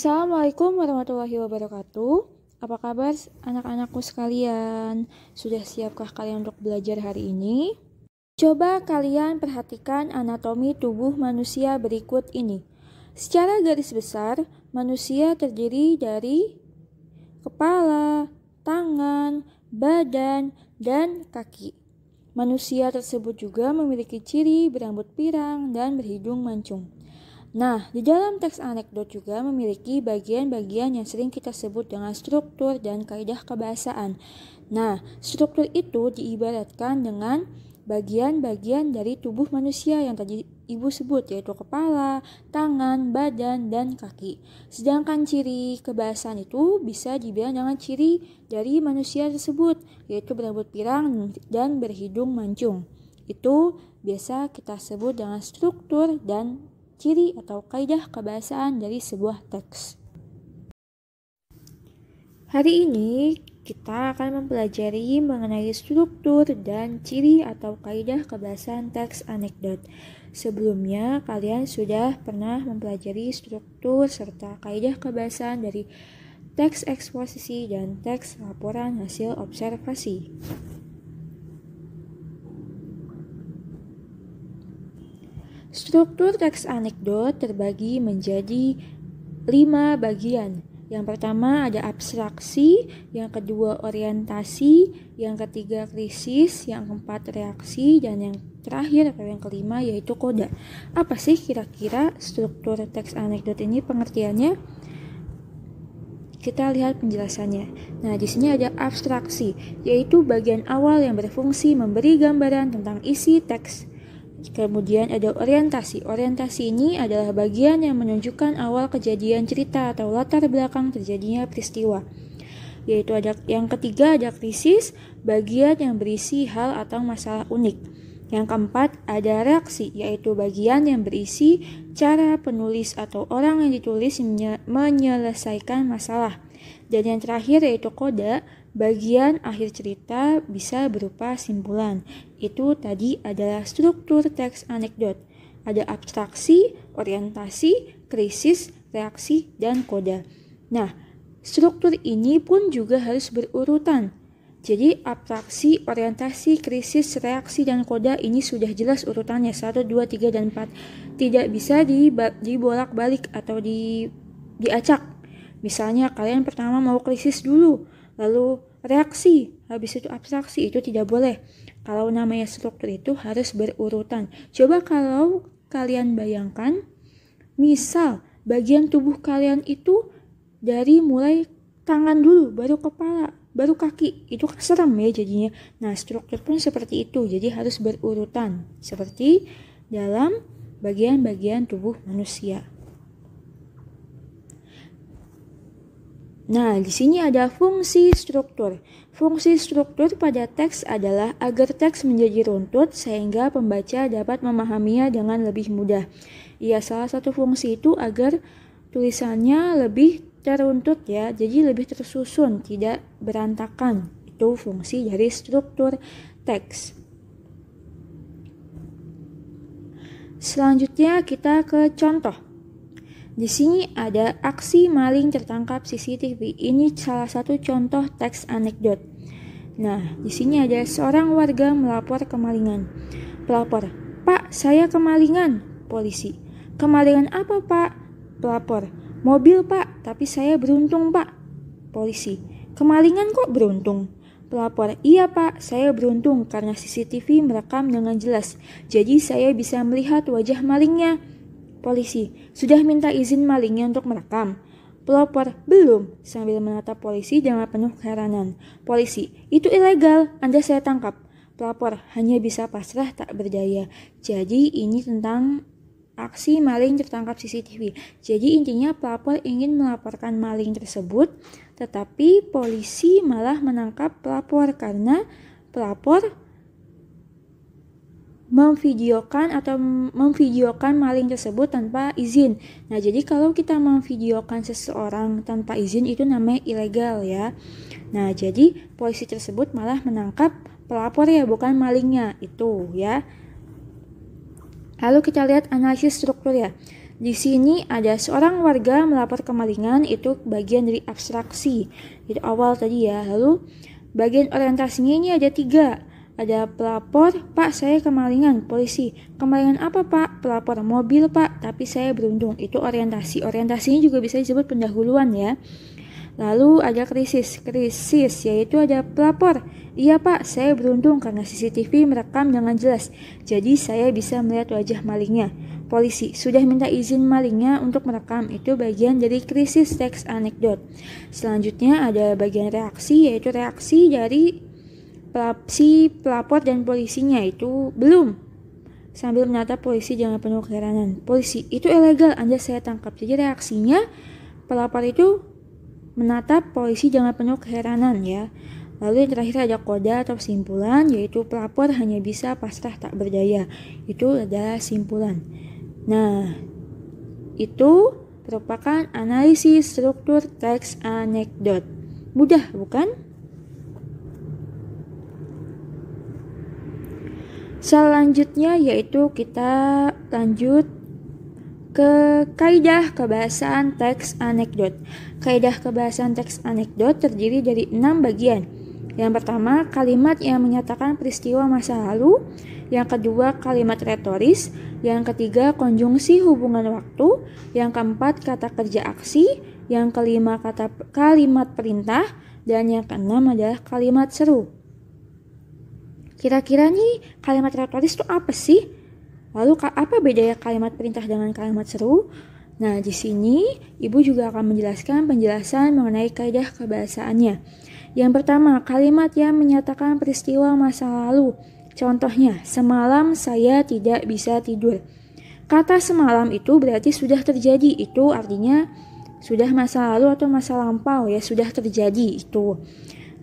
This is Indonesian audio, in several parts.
Assalamualaikum warahmatullahi wabarakatuh. Apa kabar anak-anakku sekalian? Sudah siapkah kalian untuk belajar hari ini? Coba kalian perhatikan anatomi tubuh manusia berikut ini. Secara garis besar, manusia terdiri dari kepala, tangan, badan, dan kaki. Manusia tersebut juga memiliki ciri berambut pirang dan berhidung mancung. Nah, di dalam teks anekdot juga memiliki bagian-bagian yang sering kita sebut dengan struktur dan kaidah kebahasaan. Nah, struktur itu diibaratkan dengan bagian-bagian dari tubuh manusia yang tadi Ibu sebut, yaitu kepala, tangan, badan, dan kaki. Sedangkan ciri kebahasaan itu bisa dibilang dengan ciri dari manusia tersebut, yaitu berambut pirang dan berhidung mancung. Itu biasa kita sebut dengan struktur dan ciri atau kaidah kebahasaan dari sebuah teks. Hari ini kita akan mempelajari mengenai struktur dan ciri atau kaidah kebahasaan teks anekdot. Sebelumnya kalian sudah pernah mempelajari struktur serta kaidah kebahasaan dari teks eksposisi dan teks laporan hasil observasi. Struktur teks anekdot terbagi menjadi 5 bagian. Yang pertama ada abstraksi, yang kedua orientasi, yang ketiga krisis, yang keempat reaksi, dan yang terakhir atau yang kelima yaitu koda. Apa sih kira-kira struktur teks anekdot ini pengertiannya? Kita lihat penjelasannya. Nah, di sini ada abstraksi, yaitu bagian awal yang berfungsi memberi gambaran tentang isi teks. Kemudian ada orientasi. Orientasi ini adalah bagian yang menunjukkan awal kejadian cerita atau latar belakang terjadinya peristiwa. Yaitu ada yang ketiga ada krisis, bagian yang berisi hal atau masalah unik. Yang keempat ada reaksi, yaitu bagian yang berisi cara penulis atau orang yang ditulis menyelesaikan masalah. Dan yang terakhir yaitu koda, bagian akhir cerita bisa berupa simpulan. Itu tadi adalah struktur teks anekdot. Ada abstraksi, orientasi, krisis, reaksi, dan koda. Nah, struktur ini pun juga harus berurutan. Jadi abstraksi, orientasi, krisis, reaksi, dan koda ini sudah jelas urutannya 1, 2, 3, dan 4. Tidak bisa dibolak-balik atau diacak. Misalnya kalian pertama mau krisis dulu, lalu reaksi, habis itu abstraksi, itu tidak boleh. Kalau namanya struktur itu harus berurutan. Coba kalau kalian bayangkan, misal bagian tubuh kalian itu dari mulai tangan dulu, baru kepala, baru kaki, itu serem ya jadinya. Nah, struktur pun seperti itu, jadi harus berurutan, seperti dalam bagian-bagian tubuh manusia. Nah, di sini ada fungsi struktur. Fungsi struktur pada teks adalah agar teks menjadi runtut sehingga pembaca dapat memahaminya dengan lebih mudah. Ya, salah satu fungsi itu agar tulisannya lebih teruntut ya, jadi lebih tersusun, tidak berantakan. Itu fungsi dari struktur teks. Selanjutnya kita ke contoh. Di sini ada aksi maling tertangkap CCTV. Ini salah satu contoh teks anekdot. Nah, di sini ada seorang warga melapor kemalingan. Pelapor, "Pak, saya kemalingan." Polisi, "Kemalingan apa, Pak?" Pelapor, "Mobil, Pak, tapi saya beruntung, Pak." Polisi, "Kemalingan kok beruntung?" Pelapor, "Iya, Pak, saya beruntung karena CCTV merekam dengan jelas. Jadi saya bisa melihat wajah malingnya." Polisi, "Sudah minta izin malingnya untuk merekam?" Pelapor, "Belum," sambil menatap polisi dengan penuh keheranan. Polisi, "Itu ilegal, Anda saya tangkap." Pelapor, "Hanya bisa pasrah tak berdaya." Jadi ini tentang aksi maling tertangkap CCTV. Jadi intinya pelapor ingin melaporkan maling tersebut, tetapi polisi malah menangkap pelapor karena pelapor memvideokan maling tersebut tanpa izin. Nah, jadi kalau kita memvideokan seseorang tanpa izin itu namanya ilegal ya. Nah, jadi polisi tersebut malah menangkap pelapor ya, bukan malingnya itu ya. Lalu kita lihat analisis struktur ya. Di sini ada seorang warga melapor kemalingan, itu bagian dari abstraksi. Itu awal tadi ya. Lalu bagian orientasinya ini ada 3. Ada pelapor, Pak saya kemalingan. Polisi, kemalingan apa Pak? Pelapor, mobil Pak, tapi saya beruntung. Itu orientasi. Orientasinya juga bisa disebut pendahuluan ya. Lalu ada krisis yaitu ada pelapor. Iya Pak, saya beruntung karena CCTV merekam dengan jelas. Jadi saya bisa melihat wajah malingnya. Polisi, sudah minta izin malingnya untuk merekam. Itu bagian dari krisis teks anekdot. Selanjutnya ada bagian reaksi, yaitu reaksi dari si pelapor dan polisinya. Itu belum. Sambil menatap polisi jangan penuh keheranan. Polisi, itu ilegal, Anda saya tangkap. Jadi reaksinya pelapor itu menatap polisi jangan penuh keheranan ya. Lalu yang terakhir ada koda atau simpulan, yaitu pelapor hanya bisa pasrah tak berdaya. Itu adalah simpulan. Nah, itu merupakan analisis struktur teks anekdot. Mudah bukan? Selanjutnya yaitu kita lanjut ke kaidah kebahasaan teks anekdot. Kaidah kebahasaan teks anekdot terdiri dari 6 bagian. Yang pertama, kalimat yang menyatakan peristiwa masa lalu. Yang kedua, kalimat retoris. Yang ketiga, konjungsi hubungan waktu. Yang keempat, kata kerja aksi. Yang kelima, kalimat perintah. Dan yang keenam adalah kalimat seru. Kira-kira nih kalimat retoris itu apa sih? Lalu apa bedanya kalimat perintah dengan kalimat seru? Nah, di sini Ibu juga akan menjelaskan penjelasan mengenai kaidah kebahasaannya. Yang pertama, kalimat yang menyatakan peristiwa masa lalu. Contohnya, semalam saya tidak bisa tidur. Kata semalam itu berarti sudah terjadi. Itu artinya sudah masa lalu atau masa lampau ya, sudah terjadi itu.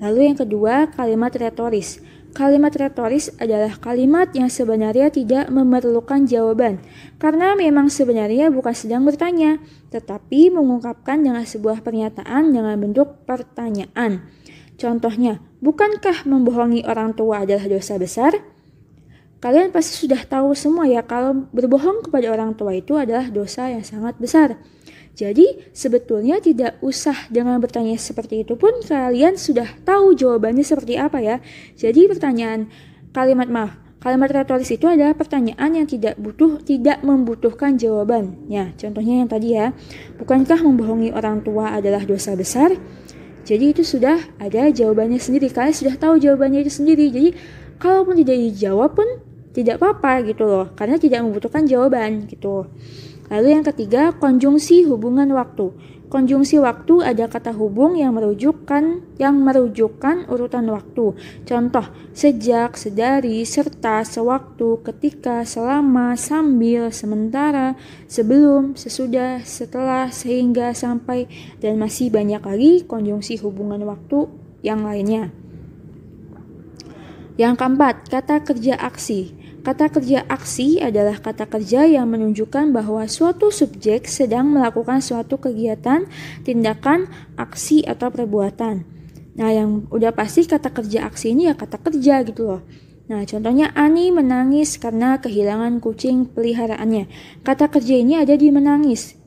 Lalu yang kedua, kalimat retoris. Kalimat retoris adalah kalimat yang sebenarnya tidak memerlukan jawaban, karena memang sebenarnya bukan sedang bertanya, tetapi mengungkapkan dengan sebuah pernyataan dengan bentuk pertanyaan. Contohnya, bukankah membohongi orang tua adalah dosa besar? Kalian pasti sudah tahu semua ya kalau berbohong kepada orang tua itu adalah dosa yang sangat besar. Jadi sebetulnya tidak usah dengan bertanya seperti itu pun kalian sudah tahu jawabannya seperti apa ya. Jadi kalimat retoris itu adalah pertanyaan yang tidak membutuhkan jawaban. Ya, contohnya yang tadi ya, bukankah membohongi orang tua adalah dosa besar? Jadi itu sudah ada jawabannya sendiri. Kalian sudah tahu jawabannya itu sendiri. Jadi kalaupun tidak dijawab pun tidak apa-apa gitu loh, karena tidak membutuhkan jawaban gitu. Lalu yang ketiga, konjungsi hubungan waktu. Konjungsi waktu ada kata hubung yang merujukkan urutan waktu. Contoh, sejak, sedari, serta, sewaktu, ketika, selama, sambil, sementara, sebelum, sesudah, setelah, sehingga, sampai, dan masih banyak lagi konjungsi hubungan waktu yang lainnya. Yang keempat, kata kerja aksi. Kata kerja aksi adalah kata kerja yang menunjukkan bahwa suatu subjek sedang melakukan suatu kegiatan, tindakan, aksi, atau perbuatan. Nah, yang udah pasti kata kerja aksi ini ya kata kerja gitu loh. Nah, contohnya Ani menangis karena kehilangan kucing peliharaannya. Kata kerja ini ada di menangis.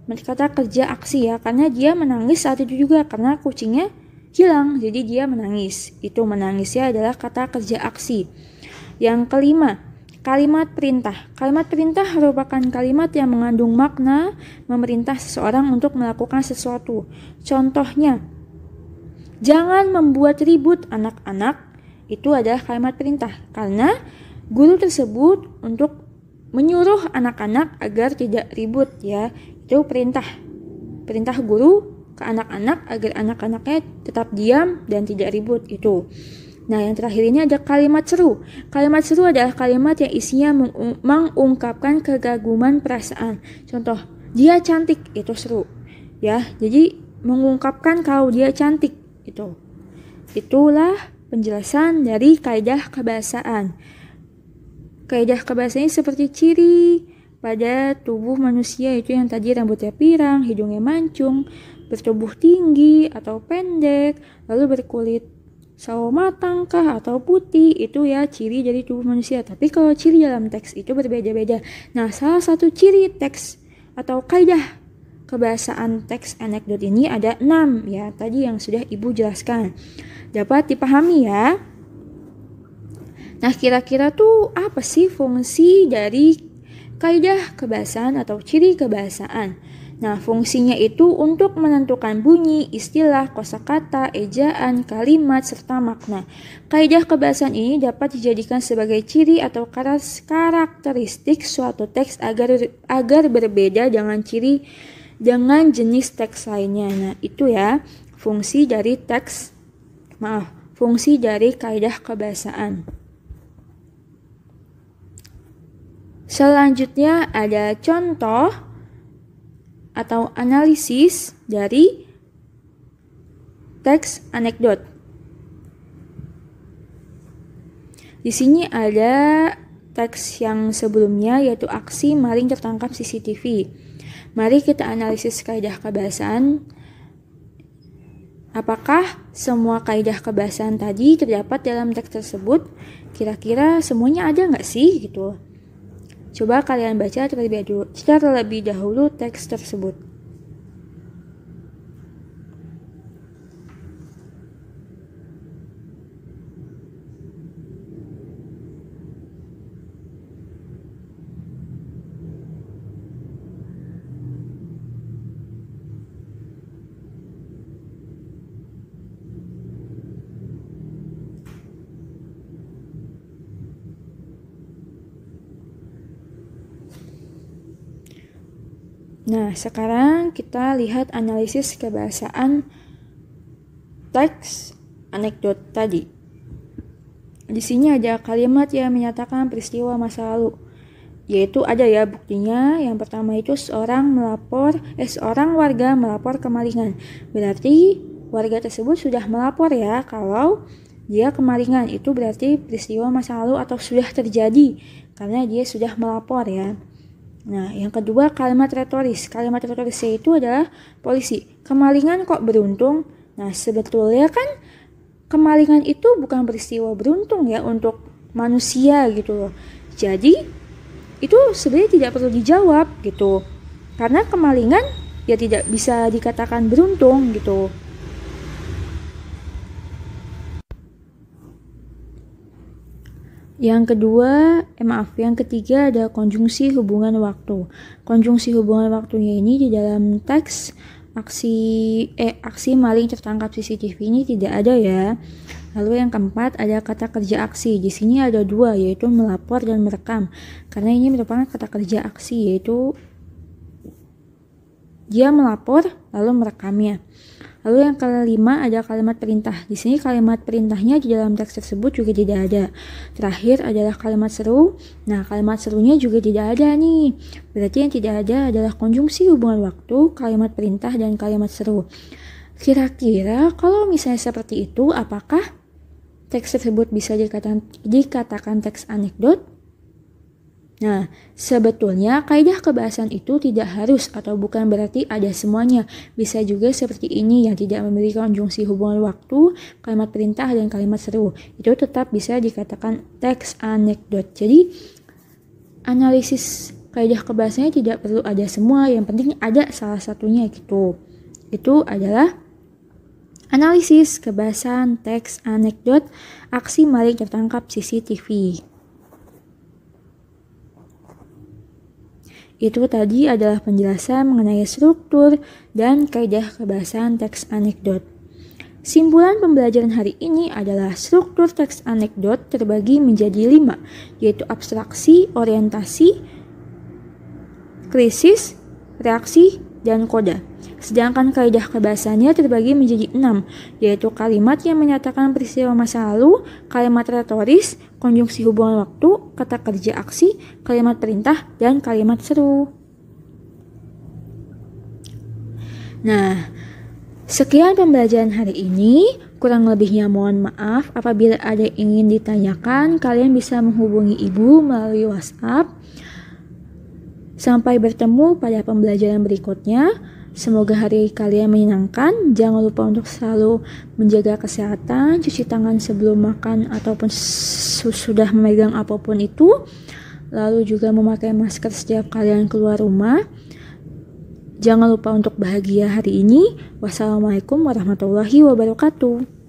Kata kerja aksi ya, karena dia menangis saat itu juga karena kucingnya hilang, jadi dia menangis. Itu menangisnya adalah kata kerja aksi. Yang kelima, kalimat perintah. Kalimat perintah merupakan kalimat yang mengandung makna memerintah seseorang untuk melakukan sesuatu. Contohnya, jangan membuat ribut anak-anak. Itu adalah kalimat perintah karena guru tersebut untuk menyuruh anak-anak agar tidak ribut ya. Itu perintah. Perintah guru ke anak-anak agar anak-anaknya tetap diam dan tidak ribut itu. Nah, yang terakhir ini ada kalimat seru. Kalimat seru adalah kalimat yang isinya mengungkapkan kegaguman perasaan. Contoh, dia cantik, itu seru. Ya, jadi mengungkapkan kalau dia cantik itu. Itulah penjelasan dari kaidah kebahasaan. Kaidah kebahasaan seperti ciri pada tubuh manusia, itu yang tadi rambutnya pirang, hidungnya mancung, bertubuh tinggi atau pendek, lalu berkulit sawo matang kah atau putih, itu ya ciri dari tubuh manusia. Tapi kalau ciri dalam teks itu berbeda-beda. Nah, salah satu ciri teks atau kaidah kebahasaan teks anekdot ini ada 6 ya, tadi yang sudah Ibu jelaskan. Dapat dipahami ya? Nah, kira-kira tuh apa sih fungsi dari kaidah kebahasaan atau ciri kebahasaan? Nah, fungsinya itu untuk menentukan bunyi, istilah, kosakata, ejaan, kalimat, serta makna. Kaidah kebahasaan ini dapat dijadikan sebagai ciri atau karakteristik suatu teks agar berbeda dengan jenis teks lainnya. Nah, itu ya fungsi dari kaidah kebahasaan. Selanjutnya ada contoh atau analisis dari teks anekdot. Di sini ada teks yang sebelumnya, yaitu aksi maling tertangkap CCTV. Mari kita analisis kaidah kebahasaan. Apakah semua kaidah kebahasaan tadi terdapat dalam teks tersebut? Kira-kira semuanya ada nggak sih gitu? Coba kalian baca terlebih dahulu teks tersebut. Nah, sekarang kita lihat analisis kebahasaan teks anekdot tadi. Di sini ada kalimat yang menyatakan peristiwa masa lalu, yaitu ada ya buktinya. Yang pertama itu seorang warga melapor kemalingan. Berarti warga tersebut sudah melapor ya kalau dia kemalingan. Itu berarti peristiwa masa lalu atau sudah terjadi karena dia sudah melapor ya. Nah, yang kedua kalimat retoris. Kalimat retorisnya itu adalah polisi. Kemalingan kok beruntung? Nah, sebetulnya kan kemalingan itu bukan peristiwa beruntung ya untuk manusia gitu loh. Jadi, itu sebenarnya tidak perlu dijawab gitu. Karena kemalingan ya tidak bisa dikatakan beruntung gitu. Yang ketiga ada konjungsi hubungan waktu. Konjungsi hubungan waktunya ini di dalam teks aksi maling tertangkap CCTV ini tidak ada ya. Lalu yang keempat ada kata kerja aksi. Di sini ada 2, yaitu melapor dan merekam. Karena ini merupakan kata kerja aksi, yaitu dia melapor lalu merekamnya. Lalu yang kelima ada kalimat perintah. Di sini kalimat perintahnya di dalam teks tersebut juga tidak ada. Terakhir adalah kalimat seru. Nah, kalimat serunya juga tidak ada nih. Berarti yang tidak ada adalah konjungsi hubungan waktu, kalimat perintah, dan kalimat seru. Kira-kira kalau misalnya seperti itu, apakah teks tersebut bisa dikatakan teks anekdot? Nah, sebetulnya kaidah kebahasaan itu tidak harus atau bukan berarti ada semuanya. Bisa juga seperti ini yang tidak memiliki konjungsi hubungan waktu, kalimat perintah, dan kalimat seru. Itu tetap bisa dikatakan teks anekdot. Jadi, analisis kaidah kebahasaannya tidak perlu ada semua, yang penting ada salah satunya gitu. Itu adalah analisis kebahasaan teks anekdot aksi maling tertangkap CCTV. Itu tadi adalah penjelasan mengenai struktur dan kaidah kebahasaan teks anekdot. Simpulan pembelajaran hari ini adalah struktur teks anekdot terbagi menjadi 5, yaitu abstraksi, orientasi, krisis, reaksi, dan koda. Sedangkan kaidah kebahasaannya terbagi menjadi 6, yaitu kalimat yang menyatakan peristiwa masa lalu, kalimat retoris, konjungsi hubungan waktu, kata kerja aksi, kalimat perintah, dan kalimat seru. Nah, sekian pembelajaran hari ini. Kurang lebihnya mohon maaf. Apabila ada yang ingin ditanyakan, kalian bisa menghubungi Ibu melalui WhatsApp. Sampai bertemu pada pembelajaran berikutnya. Semoga hari kalian menyenangkan. Jangan lupa untuk selalu menjaga kesehatan, cuci tangan sebelum makan ataupun sudah memegang apapun itu. Lalu juga memakai masker setiap kalian keluar rumah. Jangan lupa untuk bahagia hari ini. Wassalamualaikum warahmatullahi wabarakatuh.